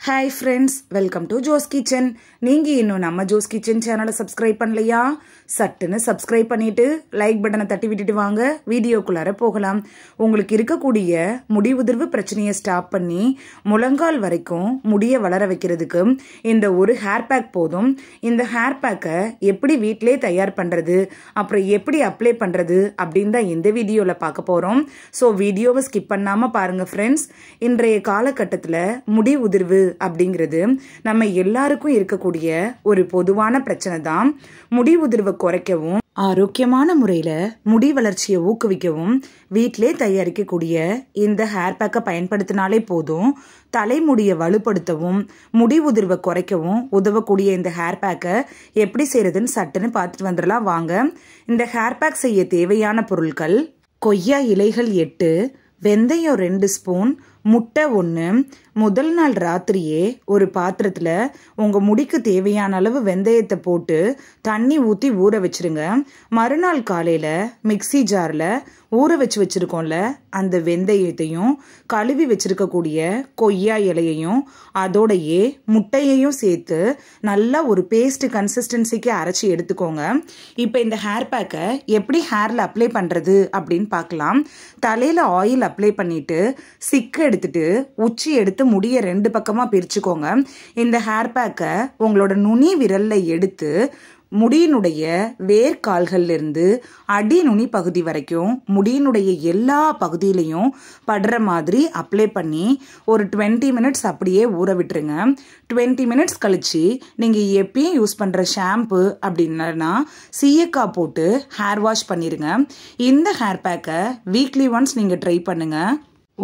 Hi friends, welcome to Jo's Kitchen. நீங்க இன்னும் நம்ம ஜோஸ் கிச்சன் சேனலை சப்ஸ்கிரைப் பண்ணலையா? சட்டுன்னு சப்ஸ்கிரைப் பண்ணிட்டு லைக் பட்டனை தட்டி விட்டுட்டு வாங்க வீடியோக்குள்ளார போகலாம். உங்களுக்கு இருக்கக்கூடிய முடி உதிர்வு பிரச்சனையை ஸ்டாப் பண்ணி முழங்கால் வரைக்கும் முடியை வளர வைக்கிறதுக்கு இந்த ஒரு ஹேர் பேக் போதும். இந்த ஹேர் பேக்கை எப்படி வீட்டிலே தயார் பண்றது, அப்புறம் எப்படி அப்ளை பண்றது அப்படின்னு தான் இந்த வீடியோல பார்க்க போறோம். ஸோ வீடியோவை ஸ்கிப் பண்ணாம பாருங்க ஃப்ரெண்ட்ஸ். இன்றைய காலகட்டத்தில் முடி உதிர்வு அப்படிங்கிறது நம்ம எல்லாருக்கும் இருக்கக்கூடிய ஒரு பொதுவான பிரச்சனை தான். முடி உதிர்வை குறைக்கவும் ஆரோக்கியமான முறையில முடி வளர்ச்சியை ஊக்குவிக்கவும் வீட்டிலே தயாரிக்கக்கூடிய இந்த ஹேர் பேக்கை பயன்படுத்தினாலே போதும். தலைமுடியை வலுப்படுத்தவும் முடி உதிர்வை குறைக்கவும் உதவக்கூடிய இந்த ஹேர் பேக்கை எப்படி செய்யறதுன்னு சட்டுன்னு பார்த்துட்டு வந்துடலாம் வாங்க. இந்த ஹேர் பேக் செய்ய தேவையான பொருட்கள்: கொய்யா இலைகள் 8, வெந்தயம் 2 ஸ்பூன், முட்டை 1. முதல் நாள் ராத்திரியே ஒரு பாத்திரத்தில் உங்கள் முடிக்கு தேவையான அளவு வெந்தயத்தை போட்டு தண்ணி ஊற்றி ஊற வச்சிருங்க. மறுநாள் காலையில் மிக்சி ஜாரில் ஊற வச்சிருக்கோம்ல அந்த வெந்தயத்தையும் கழுவி வச்சிருக்கக்கூடிய கொய்யா இலையையும் அதோடையே முட்டையையும் சேர்த்து நல்லா ஒரு பேஸ்ட் கன்சிஸ்டன்சிக்கு அரைச்சி எடுத்துக்கோங்க. இப்போ இந்த ஹேர் பேக்கை எப்படி ஹேரில் அப்ளை பண்ணுறது அப்படின்னு பார்க்கலாம். தலையில் ஆயில் அப்ளை பண்ணிட்டு சிக்கு எடுத்துட்டு உச்சி எடுத்து முடிய 2 பக்கமா பிரிச்சுக்கோங்க. இந்த ஹேர் பேக்கை உங்களோட நுனி விரல்ல எடுத்து முடியினுடைய வேர்கால்கள்ல இருந்து அடி நுனி பகுதி வரைக்கும் முடியினுடைய எல்லா பகுதியிலையும் படுற மாதிரி அப்ளை பண்ணி ஒரு 20 மினிட்ஸ் அப்படியே ஊற விட்டுருங்க. 20 மினிட்ஸ் கழிச்சு நீங்க எப்பயும் யூஸ் பண்ற ஷாம்பு அப்படின்னா சீயக்காய் போட்டு ஹேர் வாஷ் பண்ணிருங்க. இந்த ஹேர் பேக்கை வீக்லி ஒன்ஸ் நீங்க ட்ரை பண்ணுங்க.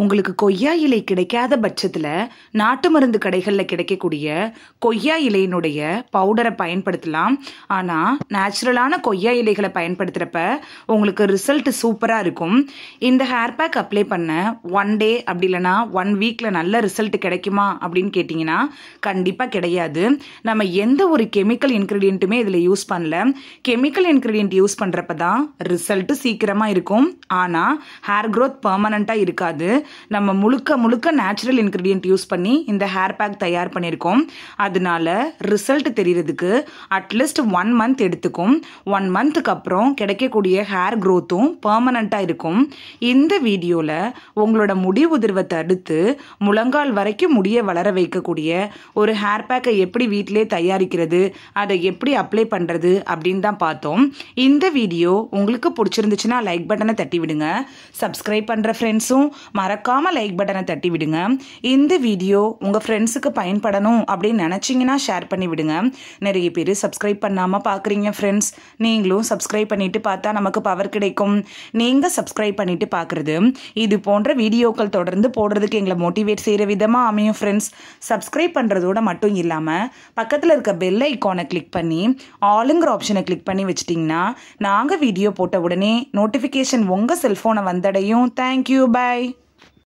உங்களுக்கு கொய்யா இலை கிடைக்காத பட்சத்தில் நாட்டு மருந்து கடைகளில் கிடைக்கக்கூடிய கொய்யா இலையினுடைய பவுடரை பயன்படுத்தலாம். ஆனால் நேச்சுரலான கொய்யா இலைகளை பயன்படுத்துகிறப்ப உங்களுக்கு ரிசல்ட் சூப்பராக இருக்கும். இந்த ஹேர் பேக் அப்ளை பண்ண 1 டே அப்படி இல்லைனா 1 வீக்கில் நல்ல ரிசல்ட் கிடைக்குமா அப்படின்னு கேட்டிங்கன்னா கண்டிப்பாக கிடையாது. நம்ம எந்த ஒரு கெமிக்கல் இன்க்ரீடியண்ட்டுமே இதில் யூஸ் பண்ணல. கெமிக்கல் இன்க்ரீடியண்ட் யூஸ் பண்ணுறப்ப தான் ரிசல்ட்டு சீக்கிரமாக இருக்கும். ஆனால் ஹேர் க்ரோத் பர்மனண்ட்டாக இருக்காது. நம்ம முழுக்க நேச்சுரல் இன்கிரிடியன்ட் யூஸ் பண்ணி இந்த ஹேர் பேக் தயார் பண்ணியிருக்கோம். அதனால ரிசல்ட் தெரியறதுக்கு அட்லீஸ்ட் 1 மந்த் எடுத்துக்கும். 1 மந்த்துக்கு அப்புறம் கிடைக்கக்கூடிய ஹேர் க்ரோத்தும் பர்மனண்ட்டாக இருக்கும். இந்த வீடியோவில் உங்களோட முடி உதிர்வை தடுத்து முழங்கால் வரைக்கும் முடியை வளர வைக்கக்கூடிய ஒரு ஹேர் பேக்கை எப்படி வீட்டிலே தயாரிக்கிறது, அதை எப்படி அப்ளை பண்ணுறது அப்படின்னு தான் பார்த்தோம். இந்த வீடியோ உங்களுக்கு பிடிச்சிருந்துச்சுன்னா லைக் பட்டனை தட்டி விடுங்க. சப்ஸ்கிரைப் பண்ணுற ஃப்ரெண்ட்ஸும் மறக்காம லைக் பட்டனை தட்டி விடுங்க. இந்த வீடியோ உங்க ஃப்ரெண்ட்ஸுக்கு பயன்படணும் அப்படின்னு நினைச்சீங்கன்னா ஷேர் பண்ணி விடுங்க. நிறைய பேர் சப்ஸ்கிரைப் பண்ணாம பாக்குறீங்க ஃப்ரெண்ட்ஸ். நீங்களும் சப்ஸ்கிரைப் பண்ணிட்டு பார்த்தா நமக்கு பவர் கிடைக்கும். நீங்க சப்ஸ்கிரைப் பண்ணிட்டு பாக்குறது இது போன்ற வீடியோக்கள் தொடர்ந்து போடுறதுக்கு எங்களை மோட்டிவேட் செய்யற விதமா அமையும் ஃப்ரெண்ட்ஸ். சப்ஸ்கிரைப் பண்றதோட மட்டும் இல்லாம பக்கத்துல இருக்க பெல் ஐகானை கிளிக் பண்ணி ஆளுங்கிற ஆப்ஷனை கிளிக் பண்ணி வச்சிட்டீங்கன்னா நாங்க வீடியோ போட்ட உடனே நோட்டிபிகேஷன் உங்க செல்போனை வந்தடையும். Thank you, by.